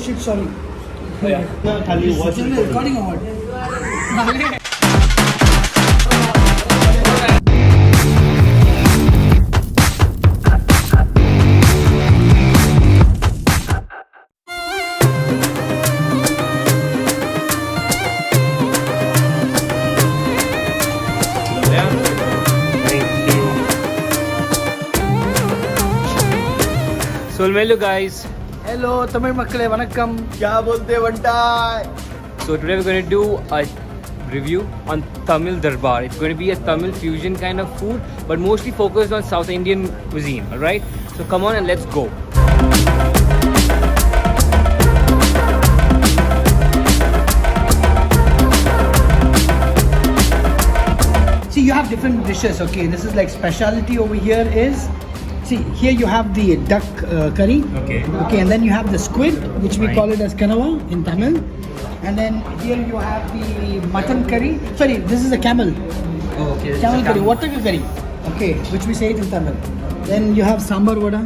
shit, sorry. खाली watch recording or what? So hello guys. Hello, Tamil makkale, vanakkam. क्या बोलते हैं बंटा? So today we're going to do a review on Tamil Darbar. It's going to be a Tamil fusion kind of food, but mostly focused on South Indian cuisine. All right. So come on and let's go. See, you have different dishes. Okay, this is like specialty over here is. See, here you have the duck curry. Okay. Okay, and then you have the squid, which we Right. call it as kanawa in Tamil. And then here you have the mutton curry. Sorry, this is a camel. Oh, okay. Camel curry, water curry. Okay, which we say it in Tamil. Then you have sambar vada.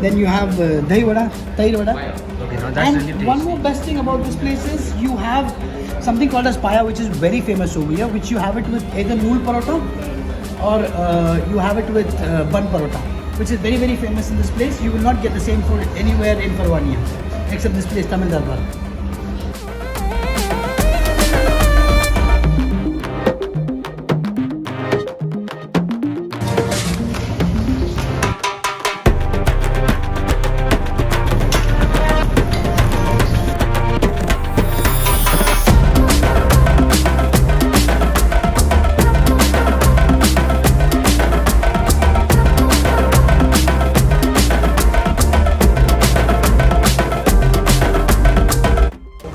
Then you have dahi vada, tair vada. Okay, now that's And really tasty. one more best thing about this place is you have something called as paya, which is very famous over here, which you have it with either nool parota or you have it with bun parota, which is very, very famous in this place. You will not get the same food anywhere in Parwania, except this place, Tamil Darbar.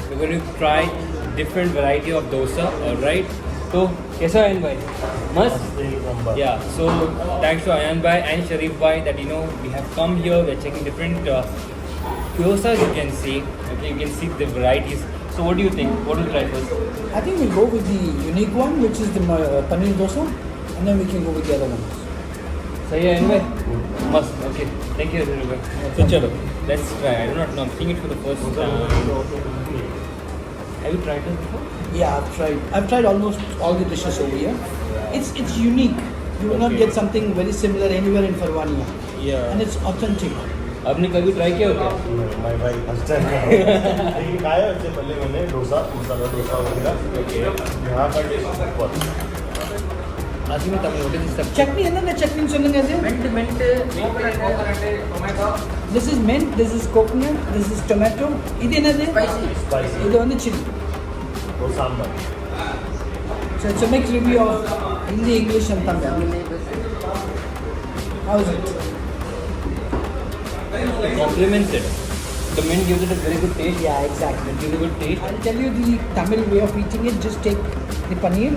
We're going to try different variety of dosa. All right. So कैसा है Ayan bhai? Must. Yeah. So thanks to Ayan bhai and Sharif bhai that we have come here. We're checking different dosas. You can see. Okay, you can see the varieties. So what do you think? What will you try first? I think we'll go with the unique one, which is the paneer dosa, and then we can go with the other ones. सही है Ayan bhai? Must. Okay. Thank you Sharif bhai. So चलो. Let's try. I do not know. I'm seeing it for the first time. Have you tried it before? Yeah, I've tried almost all the dishes over here. It's unique. You will not Okay. get something very similar anywhere in Parwania, Yeah. and it's authentic. आपने कभी try किया होगा? मैं भाई first time लेकिन खाया उससे पहले मैंने डोसा मसाला डोसा वगैरह यहाँ का टेस्ट सुपर आज में तमिल होटल से सब Chutney, என்னென்ன chutney சொல்லுங்க அது? mint tomato This is mint, this is coconut, this is tomato. இது என்னது? स्पाइसी இது வந்து chili. और sambar So it's a mixed review of Hindi, English, and Tamil. How is it? complements it. The mint gives it a very good taste. Yeah, exactly. It gives a good taste. I'll tell you the Tamil way of eating it. Just take the paneer,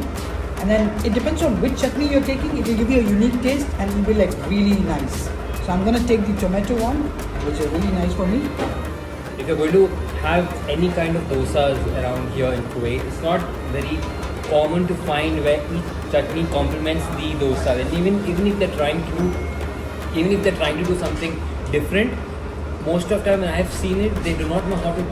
and then it depends on which chutney you're taking. It will give you a unique taste and it will be like really nice. So I'm gonna take the tomato one, which is really nice for me. If you're going to have any kind of dosas around here in Kuwait, it's not very common to find where each chutney complements the dosa. And even if they're trying to do something different, most of the time when I've seen it, they do not know how to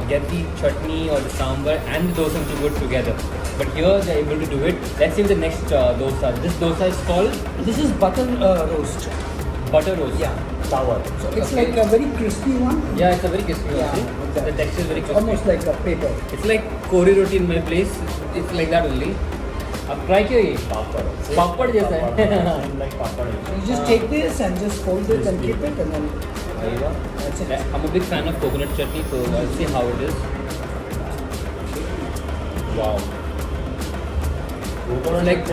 get the chutney or the sambar and the dosa to go together. But here they're able to do it. Let's see the next dosa. This dosa is called This is butter roast. butter roast. Yeah. चावल So it's like a very crispy one. Yeah, it's a very crispy Yeah, one. exactly. The texture is very crispy. Almost like a paper. It's like kori roti in my place. It's like that only. अब try किया ये? पापड़ पापड़ जैसा है. Like papad So you just take this and just fold it and keep it, and then that's it. I'm a big fan of coconut chutney, so I'll see how it is. Wow. like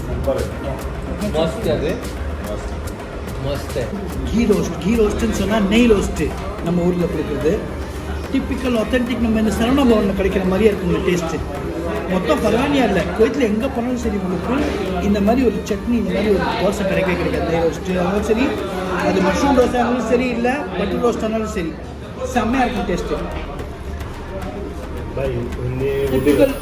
super है मस्त है बे. मस्त है. Key ரோஸ்ட்னு சொன்னால் நெய் roast நம்ம ஊரில் கொடுக்குறது டிப்பிக்கல் ஆத்தென்டிக் நம்ம இந்த சரவணா பவனில் கிடைக்கிற மாதிரியே இருக்குங்க டேஸ்ட்டு. மொத்தம் பரவானியா இல்லை, குவைத்தில் எங்கே போனாலும் சரி உங்களுக்கு இந்த மாதிரி ஒரு சட்னி, இந்த மாதிரி ஒரு தோசை கிடைக்கவே கிடைக்காது. நெய் ரோஸ்ட்டு ஆனாலும் சரி, அது மஷ்ரூம் தோசை ஆனாலும் சரி, இல்லை பட்டர் ரோஸ்ட் ஆனாலும் சரி, செம்மையாக இருக்கும் டேஸ்ட்டு. भाई हिंदी टिपिकल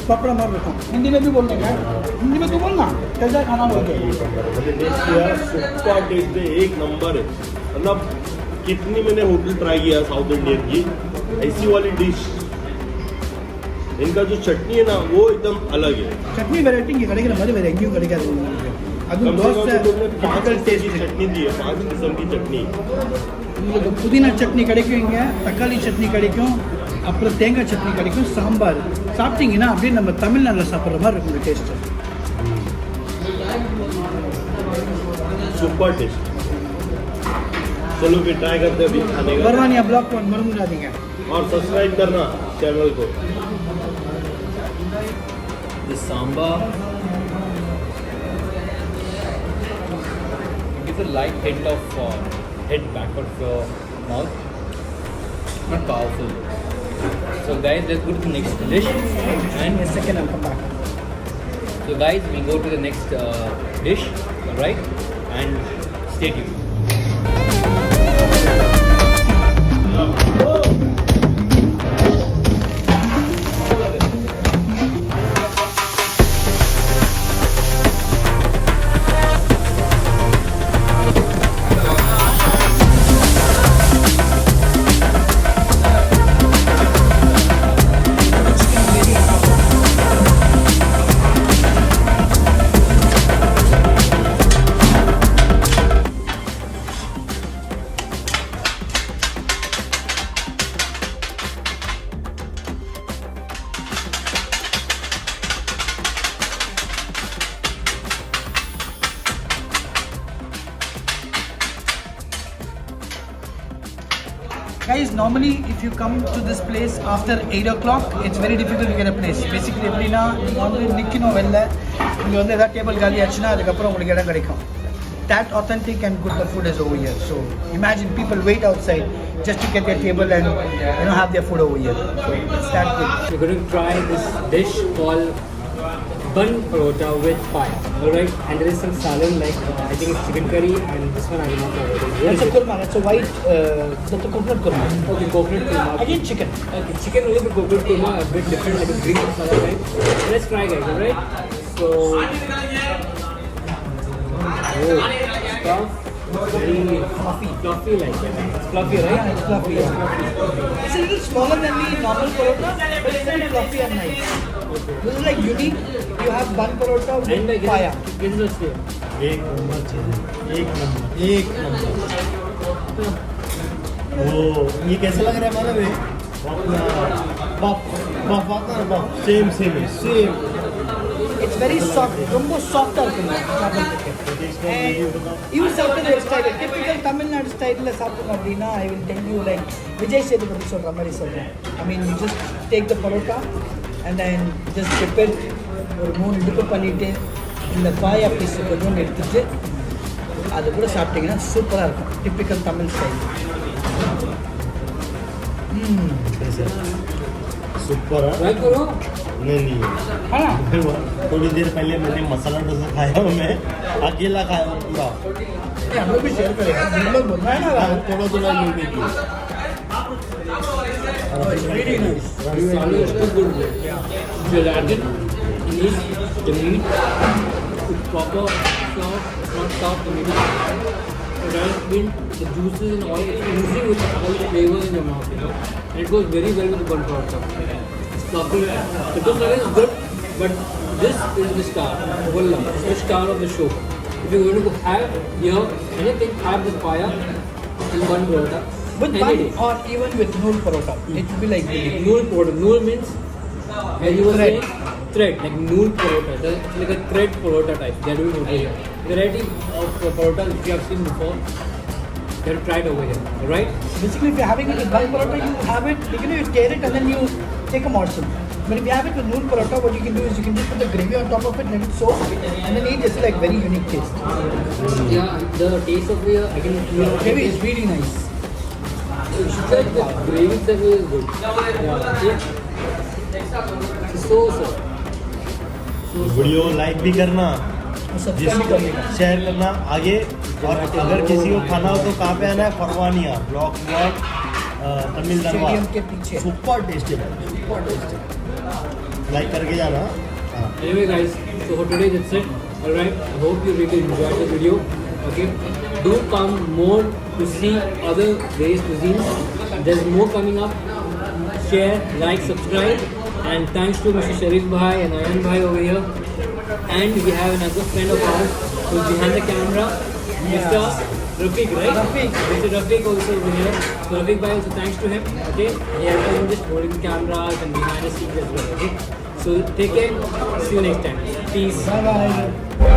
पापड़ा मार रखा हिंदी में भी बोलने का हिंदी में तो बोलना कैसा खाना बोलते टेस्ट किया सुपर टेस्ट है, एक नंबर है. मतलब कितनी मैंने होटल ट्राई किया साउथ इंडियन की, ऐसी वाली डिश इनका जो चटनी है ना वो एकदम अलग है சட்னி வெரைட்டி இங்கே கிடைக்கிற மாதிரி வேறு எங்கேயும் கிடைக்காது உங்களுக்கு அதுவும் कम से தோசை कम तुमने 5 typical किस्म की taste. चटनी दी है 5 किस्म की चटनी உங்களுக்கு புதினா சட்னி கிடைக்கும் இங்கே தக்காளி சட்னி கிடைக்கும் அப்புறம் தேங்காய் சட்னி கிடைக்கும் சாம்பார் சாப்பிட்டீங்கன்னா அப்படியே நம்ம தமிழ்நாட்டில் சாப்பிட்ற மாதிரி இருக்கும் டேஸ்ட்டு सुपर टेस्ट चलो फिर ट्राई करते हैं अभी खाने का பரவானியா பிளாக் ஒன் மறந்துடாதீங்க और सब्सक्राइब करना चैनल को This sambar gives a light hint of head back of your mouth. Not powerful. So guys, let's go to the next dish. And second அங்கே பார்க்க so guys, we go to the next dish, right? And stay tuned. Guys, normally if you come to this place after 8 o'clock, it's very difficult to get a place. Basically, எப்படின்னா நீங்கள் வந்து நிற்கணும் வெளில இங்கே வந்து எதாவது டேபிள் காலி ஆச்சுன்னா அதுக்கப்புறம் உங்களுக்கு இடம் கிடைக்கும். That authentic and good the food is over here. So imagine people wait outside just to get their table and have their food over here. So it's that good. We're going to try this dish called bun parota with pie. Alright, and there is some salad like I think it's chicken curry, and this one I will not know what it is. That's a kurma. That's a white, that's a coconut kurma. Okay, coconut kurma. Again chicken. Okay, chicken only, but coconut kurma a bit different, like a green masala type. Let's try, guys. Alright. So, stuff very fluffy like that. It's fluffy, right? Yeah, it's fluffy. Yeah. It's a little smaller than the normal parota, but it's very fluffy and nice. This is like unique. You have bun parota with And like paya. this is the same. एक number चीज एक number ओ ये कैसा लग रहा है मालूम है अपना बफ बफ आता है buff same same It's very soft. Rumbo soft இருக்கும் you சாப்பிட்டது ஒரு ஸ்டைல் typical தமிழ்நாடு ஸ்டைல்ல சாப்பிடணும் அப்படின்னா I will tell you like Vijay Sethupathi சொல்ற மாதிரி சொல்றேன் I mean you just take the parota and then just dip it ஒரு 3 டிப் பண்ணிட்டு இந்த பாயா பீஸ் கொஞ்சம் எடுத்துட்டு அது கூட சாப்பிட்டீங்கன்னா சூப்பராக இருக்கும் typical Tamil style super Try करो. नहीं हाँ थोड़ी देर पहले मैंने मसाला डोसा खाया मैं अकेला खाया हूँ पूरा ये हम लोग भी शेयर करेंगे हम लोग बोल रहे हैं ना थोड़ा थोड़ा ये भी किया it's really nice Salad is too good. Gelatin, meat, the meat, it's proper soft, not soft, maybe rice bean, the juices and all, it's oozing with all the flavors in your mouth, and it goes very well with the bun paratha. It's fluffy. Chicken salad is good, but this is the star. Wallah, it's the star of the show. If you're going to have here anything, have this paya and bun paratha. with any bun day. or even with nool parota it will be like really Nool parota. Nool means, as you were Thread. saying, thread, like nool parota. It's like a thread parota type. They're doing over here. Variety of parota which you have seen before. You have to try it over here. Alright? basically if you're having it with bun parota you have it you tear it and then you take a morsel but if you have it with nool parota what you can do is you can just put the gravy on top of it let it soak and then eat it's like very unique taste Yeah, the taste of the I can feel gravy is really nice the gravy itself is good. Yeah. So. Video like भी करना और subscribe भी करने का share करना आगे और अगर किसी को खाना हो तो कहाँ पे आना है फरवानिया ब्लॉक 1 तमिल दरबार स्टेडियम के पीछे super tasty super tasty like करके जाना हाँ Anyway guys, so for today that's it. Alright, I hope you really enjoyed the video. Okay, do come more to see other various cuisines. There's more coming up. share, like, subscribe. And thanks to Mr. Sharif Bhai and Ayan Bhai over here. And we have another friend of ours who's behind the camera, Mr. Rafiq, right? Rafiq. Mr. Rafiq also over here. So Rafiq Bhai also thanks to him. Okay, he has been just holding the cameras and behind the scenes as well. Okay, so take care. See you next time. Peace. Bye bye.